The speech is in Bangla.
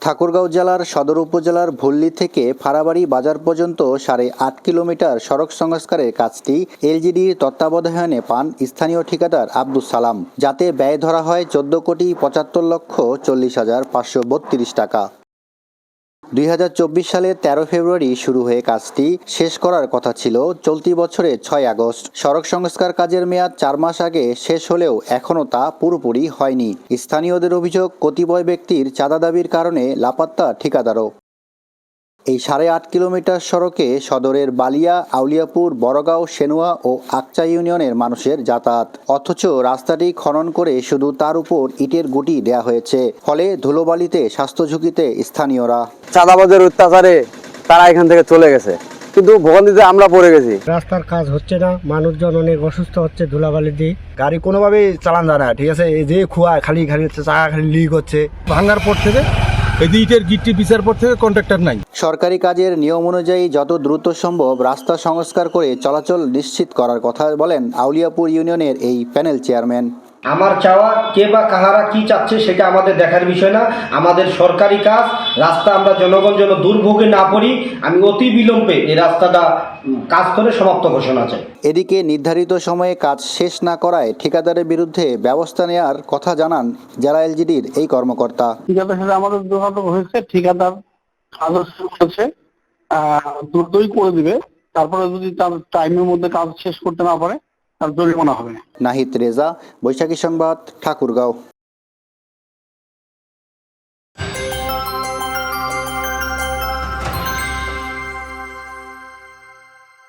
ঠাকুরগাঁও জেলার সদর উপজেলার ভুল্লি থেকে ফাড়াবাড়ি বাজার পর্যন্ত 8.5 কিলোমিটার সড়ক সংস্কারের কাজটি এলজিডির তত্ত্বাবধানে পান স্থানীয় ঠিকাদার আব্দুস সালাম, যাতে ব্যয় ধরা হয় 14,75,40,532 টাকা। 2024 সালের 13 ফেব্রুয়ারি শুরু হয়ে কাজটি শেষ করার কথা ছিল চলতি বছরের 6 আগস্ট। সড়ক সংস্কার কাজের মেয়াদ 4 মাস আগে শেষ হলেও এখনও তা পুরোপুরি হয়নি। স্থানীয়দের অভিযোগ, কতিপয় ব্যক্তির চাঁদা দাবির কারণে লাপাত্তা ঠিকাদারও। এই 8.5 কিলোমিটার সড়কে সদরের বালিয়া, আউলিয়াপুর, বড়গাঁও, সেনুয়া ও আকচা ইউনিয়নের মানুষের যাতায়াত, অথচ রাস্তাটি খনন করে শুধু তার উপর ইটের গুটি দেয়া হয়েছে। ফলে ধুলোবালিতে স্বাস্থ্য ঝুঁকিতে স্থানীয়রা। চাঁদাবাজের অত্যাচারে তারা এখান থেকে চলে গেছে, কিন্তু ভোগান্তিতে আমরা পড়ে গেছি। রাস্তার কাজ হচ্ছে না, মানুষজন অনেক অসুস্থ হচ্ছে ধুলাবালি দিয়ে। গাড়ি কোনোভাবেই চালান যায় না, ঠিক আছে। এই যে খোয়া খালি হচ্ছে, চাকা খালি লিক হচ্ছে। ভাঙার পর থেকে এই ইটের গিট্টি পিছার পর থেকে কন্ট্রাক্টর নাই। সরকারি কাজের নিয়ম অনুযায়ী যত দ্রুত সম্ভব রাস্তা সংস্কার করে চলাচল নিশ্চিত করার কথা বলেন আউলিয়াপুর ইউনিয়নের এই প্যানেল চেয়ারম্যান। আমার চাওয়া কে বা কাহারা কি চাচ্ছে সেটা আমাদের দেখার বিষয় না। আমাদের সরকারি কাজ, রাস্তা আমরা জনগণ যেন দুর্ভোগে না পড়ি, আমি অতি বিলম্বে এই রাস্তাটা কাজ করে সমাপ্ত ঘোষণা চাই। এদিকে নির্ধারিত সময়ে কাজ শেষ না করায় ঠিকাদারের বিরুদ্ধে ব্যবস্থা নেওয়ার কথা জানান জেলা এলজিডির এই কর্মকর্তা। ঠিকাদার সাথে আমাদের যোগাযোগ হয়েছে, ঠিকাদার কাজ শুরু করেছে, দ্রুতই করে দিবে। তারপরে যদি তার টাইমের মধ্যে কাজ শেষ করতে না পারে তার জরিমানা হবে। নাহিদ রেজা, বৈশাখী সংবাদ, ঠাকুরগাঁও।